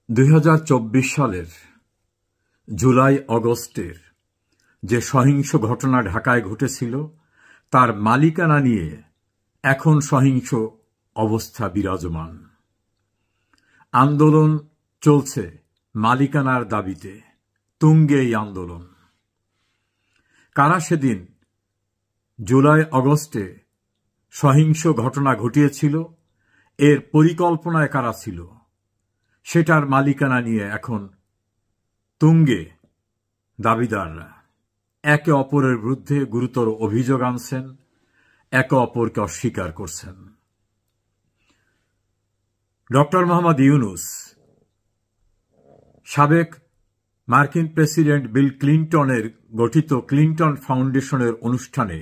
2024 সালের জুলাই অগস্টের যে সহিংস ঘটনা ঢাকায় ঘটেছিল তার মালিকানা নিয়ে এখন সহিংস অবস্থা বিরাজমান। আন্দোলন চলছে মালিকানার দাবিতে, তুঙ্গে এই আন্দোলন। কারা সেদিন জুলাই অগস্টে সহিংস ঘটনা ঘটিয়েছিল, এর পরিকল্পনায় কারা ছিল, সেটার মালিকানা নিয়ে এখন তুঙ্গে দাবিদাররা একে অপরের বিরুদ্ধে গুরুতর অভিযোগ আনছেন, একে অপরকে অস্বীকার করছেন। ডক্টর মোহাম্মদ ইউনূস সাবেক মার্কিন প্রেসিডেন্ট বিল ক্লিনটনের গঠিত ক্লিনটন ফাউন্ডেশনের অনুষ্ঠানে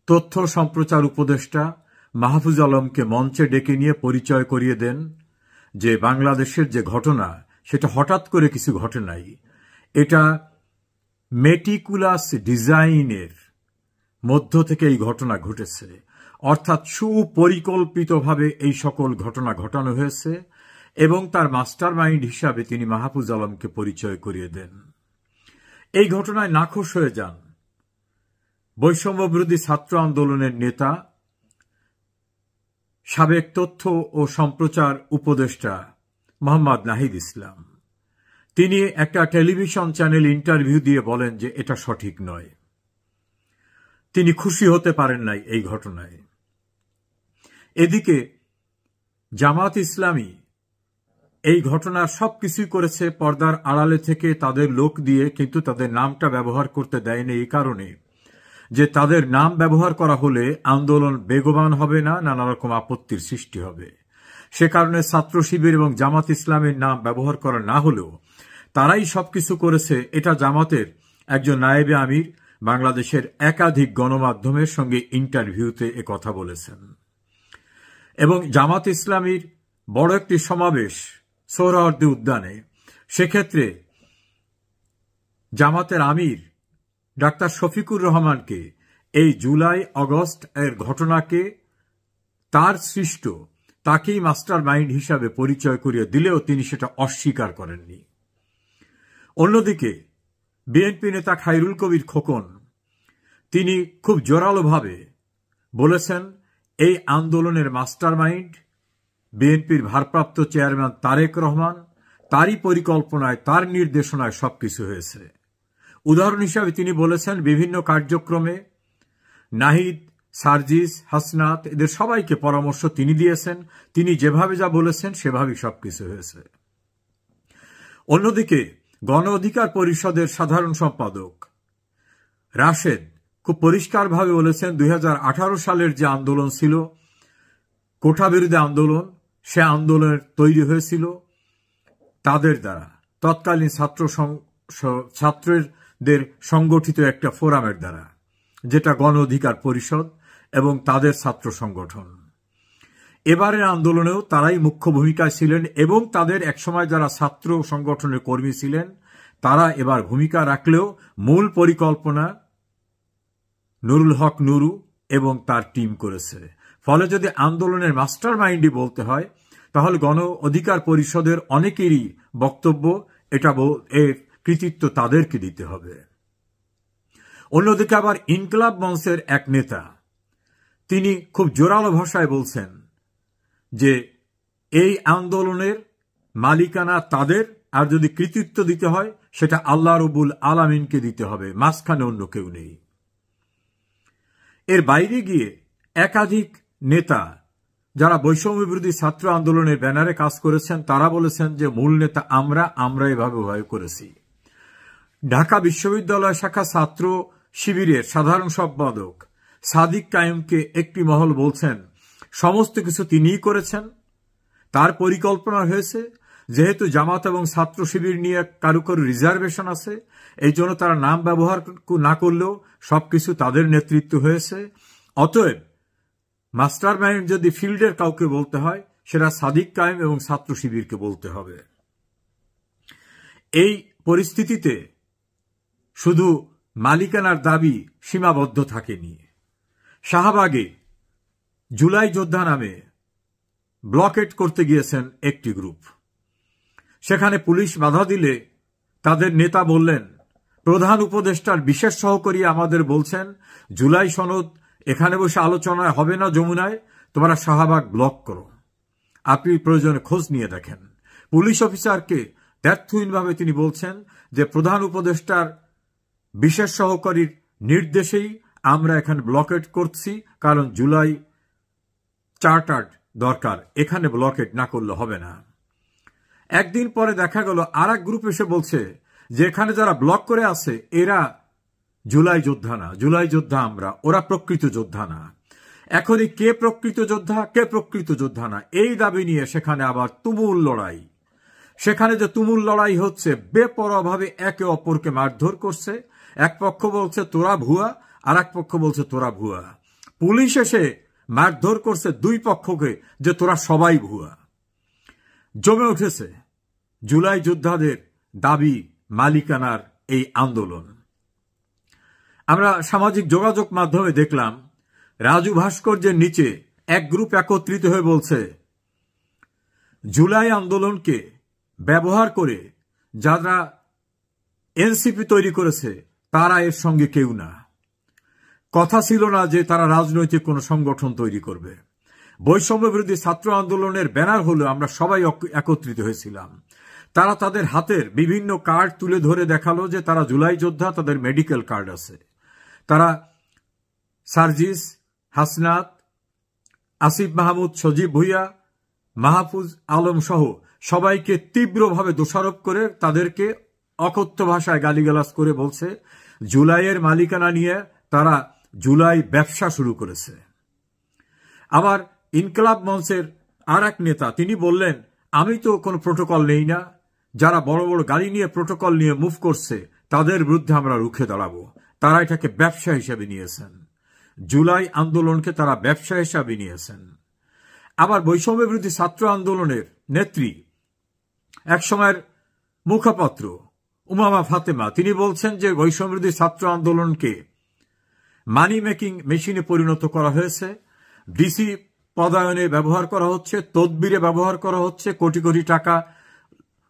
তথ্য সম্প্রচার উপদেষ্টা মাহফুজ আলমকে মঞ্চে ডেকে নিয়ে পরিচয় করিয়ে দেন যে বাংলাদেশের যে ঘটনা সেটা হঠাৎ করে কিছু ঘটে নাই, এটা মেটিকুলাস ডিজাইনের মধ্য থেকে এই ঘটনা ঘটেছে, অর্থাৎ সুপরিকল্পিতভাবে এই সকল ঘটনা ঘটানো হয়েছে এবং তার মাস্টার মাইন্ড হিসাবে তিনি মাহফুজ আলমকে পরিচয় করিয়ে দেন। এই ঘটনায় নাখোশ হয়ে যান বৈষম্য বিরোধী ছাত্র আন্দোলনের নেতা সাবেক তথ্য ও সম্প্রচার উপদেষ্টা মোহাম্মদ নাহিদ ইসলাম। তিনি একটা টেলিভিশন চ্যানেল ইন্টারভিউ দিয়ে বলেন যে এটা সঠিক নয়, তিনি খুশি হতে পারেন নাই এই ঘটনায়। এদিকে জামাত ইসলামী এই ঘটনার সবকিছুই করেছে পর্দার আড়ালে থেকে তাদের লোক দিয়ে, কিন্তু তাদের নামটা ব্যবহার করতে দেয়নি এই কারণে যে তাদের নাম ব্যবহার করা হলে আন্দোলন বেগবান হবে না, নানা রকম আপত্তির সৃষ্টি হবে। সে কারণে ছাত্র শিবির এবং জামাত ইসলামের নাম ব্যবহার করা না হলেও তারাই সবকিছু করেছে। এটা জামাতের একজন নায়েবে আমির বাংলাদেশের একাধিক গণমাধ্যমের সঙ্গে ইন্টারভিউতে কথা বলেছেন। এবং জামাত ইসলামীর বড় একটি সমাবেশ সোহরাওয়ার্দী উদ্যানে, সেক্ষেত্রে জামাতের আমির ডাক্তার শফিকুর রহমানকে এই জুলাই অগস্ট এর ঘটনাকে তার সৃষ্ট, তাকেই মাস্টার মাইন্ড হিসাবে পরিচয় করিয়ে দিলেও তিনি সেটা অস্বীকার করেননি। অন্যদিকে বিএনপি নেতা খায়রুল কবির খোকন তিনি খুব জোরালোভাবে বলেছেন এই আন্দোলনের মাস্টার মাইন্ড বিএনপির ভারপ্রাপ্ত চেয়ারম্যান তারেক রহমান, তারই পরিকল্পনায় তার নির্দেশনায় সবকিছু হয়েছে। উদাহরণ হিসাবে তিনি বলেছেন বিভিন্ন কার্যক্রমে নাহিদ, সার্জিস, হাসনাত এদের সবাইকে পরামর্শ তিনি দিয়েছেন, তিনি যেভাবে যা বলেছেন সেভাবেই সবকিছু হয়েছে। অন্যদিকে গণ অধিকার পরিষদের সাধারণ সম্পাদক রাশেদ খুব পরিষ্কারভাবে বলেছেন 2018 সালের যে আন্দোলন ছিল কোটা বিরোধী আন্দোলন, সে আন্দোলনের তৈরি হয়েছিল তাদের দ্বারা, তৎকালীন ছাত্রদের সংগঠিত একটা ফোরামের দ্বারা, যেটা গণ অধিকার পরিষদ এবং তাদের ছাত্র সংগঠন। এবারের আন্দোলনেও তারাই মুখ্য ভূমিকায় ছিলেন এবং তাদের একসময় যারা ছাত্র সংগঠনের কর্মী ছিলেন তারা এবার ভূমিকা রাখলেও মূল পরিকল্পনা নুরুল হক নুরু এবং তার টিম করেছে। ফলে যদি আন্দোলনের মাস্টার মাইন্ডই বলতে হয় তাহলে গণ অধিকার পরিষদের অনেকেরই বক্তব্য এটা এর কৃতিত্ব তাদেরকে দিতে হবে। অন্যদিকে আবার ইনকলাব মঞ্চের এক নেতা তিনি খুব জোরালো ভাষায় বলছেন যে এই আন্দোলনের মালিকানা তাদের, আর যদি কৃতিত্ব দিতে হয় সেটা আল্লাহ রব্বুল আলামিনকে দিতে হবে, মাঝখানে অন্য কেউ নেই। এর বাইরে গিয়ে একাধিক নেতা যারা বৈষম্য বিরোধী ছাত্র আন্দোলনের ব্যানারে কাজ করেছেন তারা বলেছেন যে মূল নেতা আমরা এভাবে ভয় করেছি। ঢাকা বিশ্ববিদ্যালয় শাখা ছাত্র শিবিরের সাধারণ সম্পাদক সাদিক কায়েমকে একটি মহল বলছেন সমস্ত কিছু তিনিই করেছেন, তার পরিকল্পনা হয়েছে, যেহেতু জামাত এবং ছাত্র শিবির নিয়ে কারো রিজার্ভেশন আছে এই জন্য তারা নাম ব্যবহার না করলেও সবকিছু তাদের নেতৃত্ব হয়েছে। অতএব মাস্টার মাইন্ড যদি ফিল্ডের কাউকে বলতে হয় সেটা সাদিক কায়েম এবং ছাত্র শিবিরকে বলতে হবে। এই পরিস্থিতিতে শুধু মালিকানার দাবি সীমাবদ্ধ থাকেনি। শাহবাগে জুলাই যোদ্ধা নামে ব্লকেট করতে গিয়েছেন একটি গ্রুপ, সেখানে পুলিশ বাধা দিলে তাদের নেতা বললেন, প্রধান উপদেষ্টার বিশেষ সহকারী আমাদের বলছেন জুলাই সনদ এখানে বসে আলোচনায় হবে না যমুনায়, তোমরা শাহবাগ ব্লক করো। আপনি প্রয়োজনে খোঁজ নিয়ে দেখেন। পুলিশ অফিসারকে দ্ব্যর্থহীনভাবে তিনি বলছেন যে প্রধান উপদেষ্টার বিশেষ সহকারীর নির্দেশেই আমরা এখানে ব্লকেট করছি, কারণ জুলাই চার্টার দরকার, এখানে ব্লকেট না করলে হবে না। একদিন পরে দেখা গেল আর এক গ্রুপ এসে বলছে যে এখানে যারা ব্লক করে আছে এরা জুলাই যোদ্ধা না, জুলাই যোদ্ধা আমরা, ওরা প্রকৃত যোদ্ধা না। এখনই কে প্রকৃত যোদ্ধা কে প্রকৃত যোদ্ধা না এই দাবি নিয়ে সেখানে আবার তুমুল লড়াই। সেখানে যে তুমুল লড়াই হচ্ছে, বেপরোয়াভাবে একে অপরকে মারধর করছে। এক পক্ষ বলছে তোরা ভুয়া, আর এক পক্ষ বলছে তোরা ভুয়া। পুলিশ এসে মারধর করছে দুই পক্ষকে যে তোরা সবাই ভুয়া। জমে উঠেছে জুলাই যোদ্ধাদের দাবি মালিকানার এই আন্দোলন। আমরা সামাজিক যোগাযোগ মাধ্যমে দেখলাম রাজু ভাস্কর্যের নিচে এক গ্রুপ একত্রিত হয়ে বলছে জুলাই আন্দোলনকে ব্যবহার করে যারা এনসিপি তৈরি করেছে তারা এর সঙ্গে কেউ না। কথা ছিল না যে তারা রাজনৈতিক কোনো সংগঠন তৈরি করবে। বৈষম্য বিরোধী ছাত্র আন্দোলনের ব্যানার হলো আমরা সবাই একত্রিত হয়েছিলাম। তারা তাদের হাতের বিভিন্ন কার্ড তুলে ধরে দেখালো যে তারা জুলাই যোদ্ধা, তাদের মেডিকেল কার্ড আছে। তারা সার্জিস, হাসনাত, আসিফ মাহমুদ, সজীব ভুইয়া, মাহফুজ আলম সহ সবাইকে তীব্রভাবে দোষারোপ করে তাদেরকে অকথ্য ভাষায় গালিগালাজ করে বলছে জুলাইয়ের মালিকানা নিয়ে তারা জুলাই ব্যবসা শুরু করেছে। আবার ইনকলাব মঞ্চের আর এক নেতা তিনি বললেন আমি তো কোনো প্রোটোকল নেই না, যারা বড় বড় গাড়ি নিয়ে প্রোটোকল নিয়ে মুভ করছে তাদের বিরুদ্ধে আমরা রুখে দাঁড়াবো। তারা এটাকে ব্যবসা হিসেবে নিয়েছেন, জুলাই আন্দোলনকে তারা ব্যবসা হিসাবে নিয়েছেন। আবার বৈষম্য বিরোধী ছাত্র আন্দোলনের নেত্রী, একসময়ের মুখপাত্র উমামা ফাতেমা, তিনি বলছেন যে বৈষম্য বিরোধী ছাত্র আন্দোলনকে মানি মেকিং মেশিনে পরিণত করা হয়েছে, ডিসি পদায়নে ব্যবহার করা হচ্ছে, তদবিরে ব্যবহার করা হচ্ছে, কোটি কোটি টাকা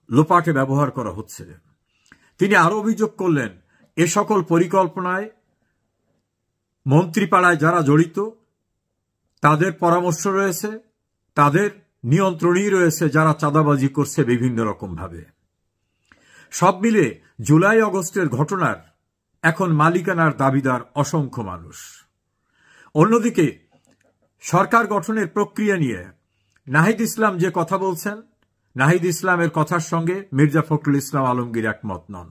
লোপাটে ব্যবহার করা হচ্ছে। তিনি আরো অভিযোগ করলেন এ সকল পরিকল্পনায় মন্ত্রীপাড়ায় যারা জড়িত তাদের পরামর্শ রয়েছে, তাদের নিয়ন্ত্রণেই রয়েছে যারা চাঁদাবাজি করছে বিভিন্ন রকম ভাবে। সব মিলে জুলাই আগস্টের ঘটনার এখন মালিকানার দাবিদার অসংখ্য মানুষ। অন্যদিকে সরকার গঠনের প্রক্রিয়া নিয়ে নাহিদ ইসলাম যে কথা বলছেন, নাহিদ ইসলামের কথার সঙ্গে মির্জা ফখরুল ইসলাম আলমগীর একমত নন।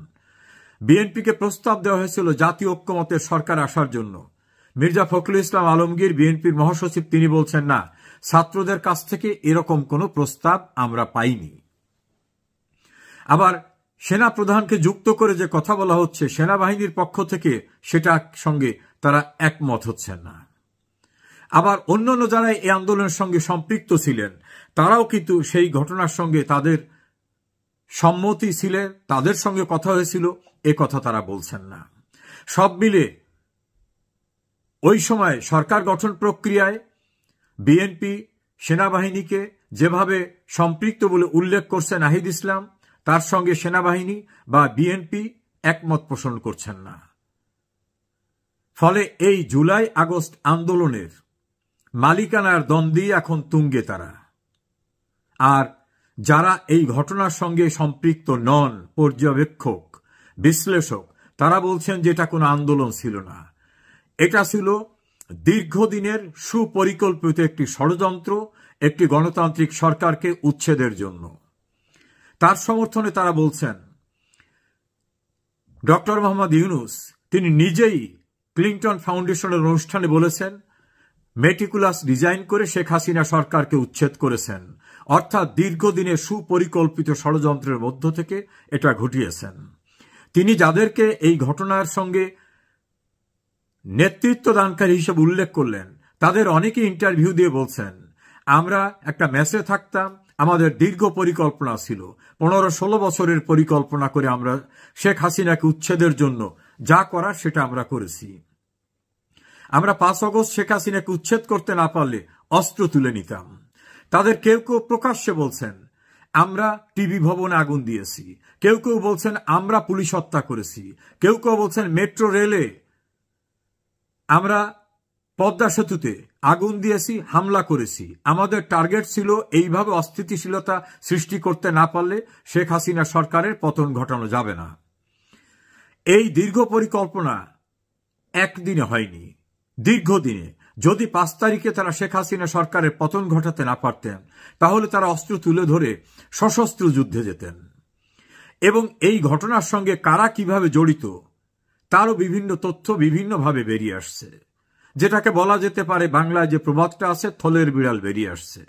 বিএনপিকে প্রস্তাব দেওয়া হয়েছিল জাতীয় ঐক্যমতের সরকার আসার জন্য। মির্জা ফখরুল ইসলাম আলমগীর বিএনপির মহাসচিব তিনি বলছেন না, ছাত্রদের কাছ থেকে এরকম কোনো প্রস্তাব আমরা পাইনি। আবার সেনা প্রধানকে যুক্ত করে যে কথা বলা হচ্ছে সেনাবাহিনীর পক্ষ থেকে সেটার সঙ্গে তারা একমত হচ্ছেন না। আবার অন্যান্য যারা এই আন্দোলনের সঙ্গে সম্পৃক্ত ছিলেন তারাও কিন্তু সেই ঘটনার সঙ্গে তাদের সম্মতি ছিলেন, তাদের সঙ্গে কথা হয়েছিল, এ কথা তারা বলছেন না। সব মিলে ওই সময় সরকার গঠন প্রক্রিয়ায় বিএনপি সেনাবাহিনীকে যেভাবে সম্পৃক্ত বলে উল্লেখ করছে নাহিদ ইসলাম, তার সঙ্গে সেনাবাহিনী বা বিএনপি একমত পোষণ করছেন না। ফলে এই জুলাই আগস্ট আন্দোলনের মালিকানার দ্বন্দ্বই এখন তুঙ্গে তারা। আর যারা এই ঘটনার সঙ্গে সম্পৃক্ত নন, পর্যবেক্ষক, বিশ্লেষক, তারা বলছেন যে এটা কোনো আন্দোলন ছিল না, এটা ছিল দীর্ঘদিনের সুপরিকল্পিত একটি ষড়যন্ত্র, একটি গণতান্ত্রিক সরকারকে উচ্ছেদের জন্য। তার সমর্থনে তারা বলছেন ডক্টর মোহাম্মদ ইউনূস তিনি নিজেই ক্লিন্টন ফাউন্ডেশনের অনুষ্ঠানে বলেছেন মেটিকুলাস ডিজাইন করে শেখ হাসিনা সরকারকে উচ্ছেদ করেছেন, অর্থাৎ দীর্ঘদিনের সুপরিকল্পিত ষড়যন্ত্রের মধ্য থেকে এটা ঘটিয়েছেন। তিনি যাদেরকে এই ঘটনার সঙ্গে নেতৃত্ব দানকারী হিসেবে উল্লেখ করলেন তাদের অনেকে ইন্টারভিউ দিয়ে বলছেন আমরা একটা মেসে থাকতাম, আমাদের দীর্ঘ পরিকল্পনা ছিল, 15-16 বছরের পরিকল্পনা করে আমরা শেখ হাসিনাকে উচ্ছেদের জন্য যা করার সেটা আমরা করেছি। আমরা 5 আগস্ট শেখ হাসিনাকে উচ্ছেদ করতে না পারলে অস্ত্র তুলে নিতাম। তাদের কেউ কেউ প্রকাশ্যে বলছেন আমরা টিভি ভবনে আগুন দিয়েছি, কেউ কেউ বলছেন আমরা পুলিশ হত্যা করেছি, কেউ কেউ বলছেন মেট্রো রেলে আমরা পদ্মা সেতুতে আগুন দিয়েছি, হামলা করেছি। আমাদের টার্গেট ছিল এইভাবে অস্থিতিশীলতা সৃষ্টি করতে না পারলে শেখ হাসিনা সরকারের পতন ঘটানো যাবে না। এই দীর্ঘ পরিকল্পনা একদিনে হয়নি, দীর্ঘদিনে। যদি 5 তারিখে তারা শেখ হাসিনা সরকারের পতন ঘটাতে না পারতেন, তাহলে তারা অস্ত্র তুলে ধরে সশস্ত্র যুদ্ধে যেতেন। এবং এই ঘটনার সঙ্গে কারা কিভাবে জড়িত তারও বিভিন্ন তথ্য বিভিন্নভাবে বেরিয়ে আসছে, যেটাকে বলা যেতে পারে বাংলায় যে প্রবাদটা আছে, থলের বিড়াল বেরিয়ে আসছে।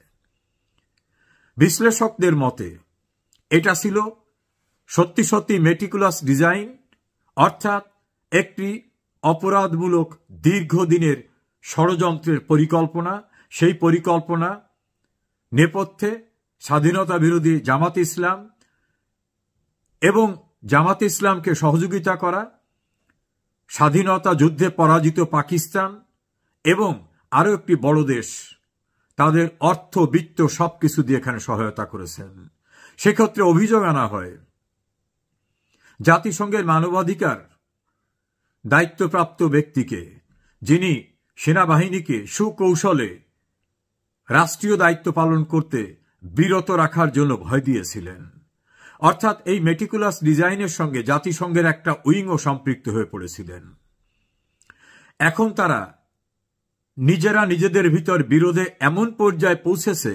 বিশ্লেষকদের মতে এটা ছিল সত্যি সত্যি মেটিকুলাস ডিজাইন, অর্থাৎ একটি অপরাধমূলক দীর্ঘদিনের ষড়যন্ত্রের পরিকল্পনা। সেই পরিকল্পনা নেপথ্যে স্বাধীনতা বিরোধী জামাত ইসলাম এবং জামাত ইসলামকে সহযোগিতা করা, স্বাধীনতা যুদ্ধে পরাজিত পাকিস্তান এবং আরও একটি বড় দেশ তাদের অর্থ বিত্ত সবকিছু দিয়ে এখানে সহায়তা করেছেন। সেক্ষেত্রে অভিযোগ আনা হয় জাতিসংঘের মানবাধিকার দায়িত্বপ্রাপ্ত ব্যক্তিকে, যিনি সেনাবাহিনীকে সুকৌশলে রাষ্ট্রীয় দায়িত্ব পালন করতে বিরত রাখার জন্য ভয় দিয়েছিলেন। অর্থাৎ এই মেটিকুলাস ডিজাইনের সঙ্গে জাতিসংঘের একটা উইংও সম্পৃক্ত হয়ে পড়েছিলেন। এখন তারা নিজেরা নিজেদের ভিতর বিরোধে এমন পর্যায়ে পৌঁছেছে,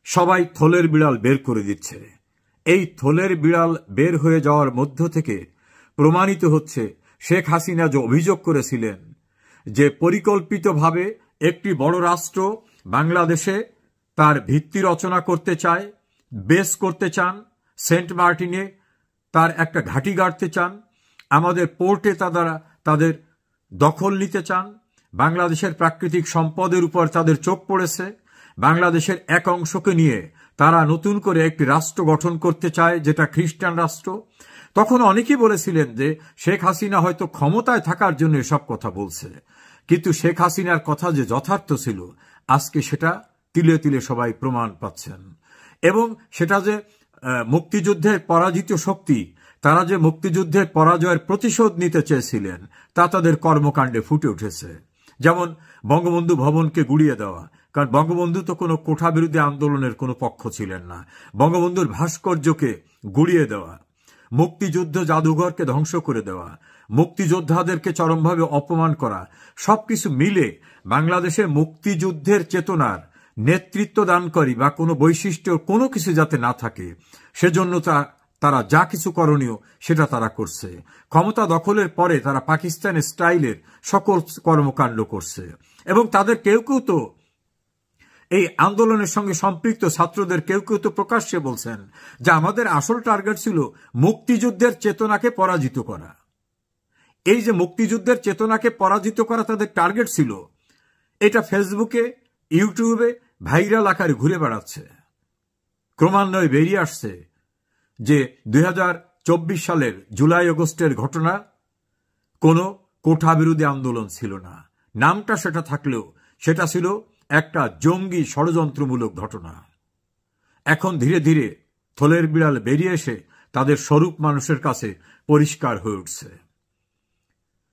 সবাই থলের বিড়াল বের করে দিচ্ছে। এই থলের বিড়াল বের হয়ে যাওয়ার মধ্য থেকে প্রমাণিত হচ্ছে শেখ হাসিনা যে অভিযোগ করেছিলেন যে পরিকল্পিতভাবে একটি বড় রাষ্ট্র বাংলাদেশে তার ভিত্তি রচনা করতে চায়, বেস করতে চান, সেন্ট মার্টিনে তার একটা ঘাঁটি গাড়তে চান, আমাদের পোর্টে তাদের দখল নিতে চান, বাংলাদেশের প্রাকৃতিক সম্পদের উপর তাদের চোখ পড়েছে, বাংলাদেশের এক অংশকে নিয়ে তারা নতুন করে একটি রাষ্ট্র গঠন করতে চায় যেটা খ্রিস্টান রাষ্ট্র। তখন অনেকেই বলেছিলেন যে শেখ হাসিনা হয়তো ক্ষমতায় থাকার জন্য এসব কথা বলছে, কিন্তু শেখ হাসিনার কথা যে যথার্থ ছিল আজকে সেটা তিলে তিলে সবাই প্রমাণ পাচ্ছেন। এবং সেটা যে মুক্তিযুদ্ধের পরাজিত শক্তি, তারা যে মুক্তিযুদ্ধের পরাজয়ের প্রতিশোধ নিতে চেয়েছিলেন তা তাদের কর্মকাণ্ডে ফুটে উঠেছে। যেমন বঙ্গবন্ধু ভবনকে গুড়িয়ে দেওয়া, কারণ বঙ্গবন্ধু তো কোনো কোঠা বিরোধী আন্দোলনের কোনো পক্ষ ছিলেন না। বঙ্গবন্ধুর ভাস্কর্যকে গুড়িয়ে দেওয়া, মুক্তিযুদ্ধ জাদুঘরকে ধ্বংস করে দেওয়া, মুক্তিযোদ্ধাদেরকে চরমভাবে অপমান করা, সবকিছু মিলে বাংলাদেশে মুক্তিযুদ্ধের চেতনার নেতৃত্ব দানকারী বা কোনো বৈশিষ্ট্য কোনো কিছু যাতে না থাকে সেজন্য তারা যা কিছু করণীয় সেটা তারা করছে। ক্ষমতা দখলের পরে তারা পাকিস্তানের স্টাইলের সকল কর্মকাণ্ড করছে। এবং তাদের কেউ কেউ তো এই আন্দোলনের সঙ্গে সম্পৃক্ত ছাত্রদের কেউ কেউ তো প্রকাশ্যে বলছেন যে আমাদের আসল টার্গেট ছিল মুক্তিযুদ্ধের চেতনাকে পরাজিত করা। এই যে মুক্তিযুদ্ধের চেতনাকে পরাজিত করা তাদের টার্গেট ছিল, এটা ফেসবুকে ইউটিউবে ভাইরাল আকারে ঘুরে বেড়াচ্ছে। ক্রমান্বয়ে বেরিয়ে আসছে যে 2024 সালের জুলাই আগস্টের ঘটনা কোনো কোঠা বিরোধী আন্দোলন ছিল না। নামটা সেটা থাকলেও সেটা ছিল একটা জঙ্গি ষড়যন্ত্রমূলক ঘটনা। এখন ধীরে ধীরে থলের বিড়াল বেরিয়ে এসে তাদের স্বরূপ মানুষের কাছে পরিষ্কার হয়ে উঠছে।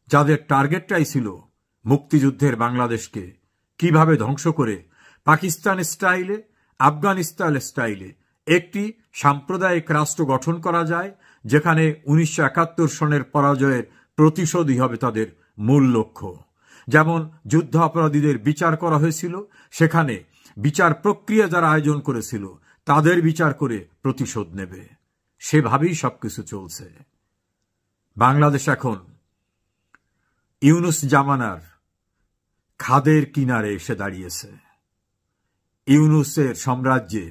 যাদের টার্গেটটাই ছিল মুক্তিযুদ্ধের বাংলাদেশকে কিভাবে ধ্বংস করে পাকিস্তান স্টাইলে, আফগানিস্তান স্টাইলে একটি সাম্প্রদায়িক রাষ্ট্র গঠন করা যায়, যেখানে 1971 সনের পরাজয়ের প্রতিশোধই হবে তাদের মূল লক্ষ্য। যেমন যুদ্ধ অপরাধীদের বিচার করা হয়েছিল, সেখানে বিচার প্রক্রিয়া যারা আয়োজন করেছিল তাদের বিচার করে প্রতিশোধ নেবে। সেভাবেই সবকিছু চলছে। বাংলাদেশ এখন ইউনুস জামানার খাদের কিনারে এসে দাঁড়িয়েছে। ইউনুসের সাম্রাজ্যে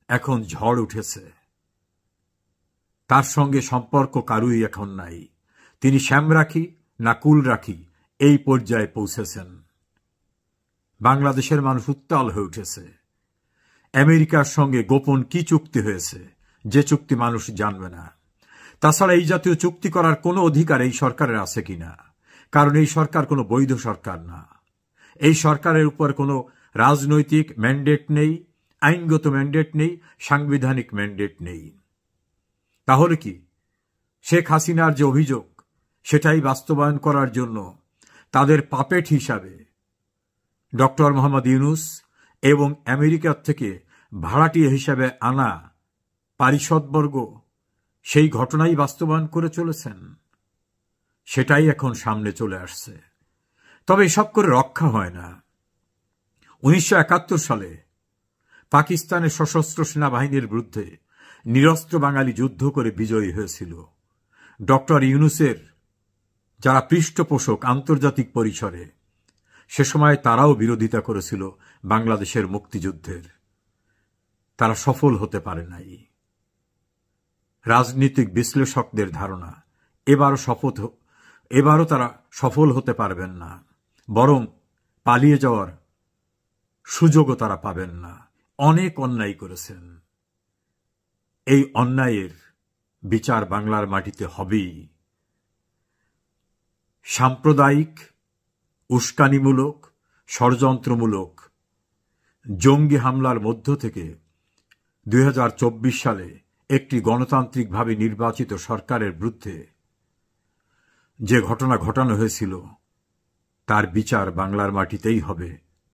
এখন ঝড় উঠেছে। তার সঙ্গে সম্পর্ক কারুই এখন নাই। তিনি শ্যাম রাখি না কুল রাখি এই পর্যায়ে পৌঁছেছেন। বাংলাদেশের মানুষ উত্তাল হয়ে উঠেছে। আমেরিকার সঙ্গে গোপন কি চুক্তি হয়েছে যে চুক্তি মানুষ জানবে না। তাছাড়া এই জাতীয় চুক্তি করার কোনো অধিকার এই সরকারের আছে কিনা, কারণ এই সরকার কোনো বৈধ সরকার না। এই সরকারের উপর কোনো রাজনৈতিক ম্যান্ডেট নেই, আইনগত ম্যান্ডেট নেই, সাংবিধানিক ম্যান্ডেট নেই। তাহলে কি শেখ হাসিনার যে অভিযোগ সেটাই বাস্তবায়ন করার জন্য তাদের পাপেট হিসাবে ডক্টর মোহাম্মদ ইউনূস এবং আমেরিকার থেকে ভাড়াটিয়া হিসাবে আনা পারিষদবর্গ সেই ঘটনাই বাস্তবায়ন করে চলেছেন? সেটাই এখন সামনে চলে আসছে। তবে এসব করে রক্ষা হয় না। 1971 সালে পাকিস্তানের সশস্ত্র সেনাবাহিনীর বিরুদ্ধে নিরস্ত্র বাঙালি যুদ্ধ করে বিজয়ী হয়েছিল। ডক্টর ইউনূসের যারা পৃষ্ঠপোষক আন্তর্জাতিক পরিসরে, সে সময় তারাও বিরোধিতা করেছিল বাংলাদেশের মুক্তিযুদ্ধের। তারা সফল হতে পারে নাই। রাজনৈতিক বিশ্লেষকদের ধারণা এবারও তারা সফল হতে পারবেন না, বরং পালিয়ে যাওয়ার সুযোগও তারা পাবেন না। অনেক অন্যায় করেছেন। এই অন্যায়ের বিচার বাংলার মাটিতে হবেই। সাম্প্রদায়িক, উস্কানিমূলক, ষড়যন্ত্রমূলক জঙ্গি হামলার মধ্য থেকে 2024 সালে একটি গণতান্ত্রিকভাবে নির্বাচিত সরকারের বিরুদ্ধে যে ঘটনা ঘটানো হয়েছিল তার বিচার বাংলার মাটিতেই হবে।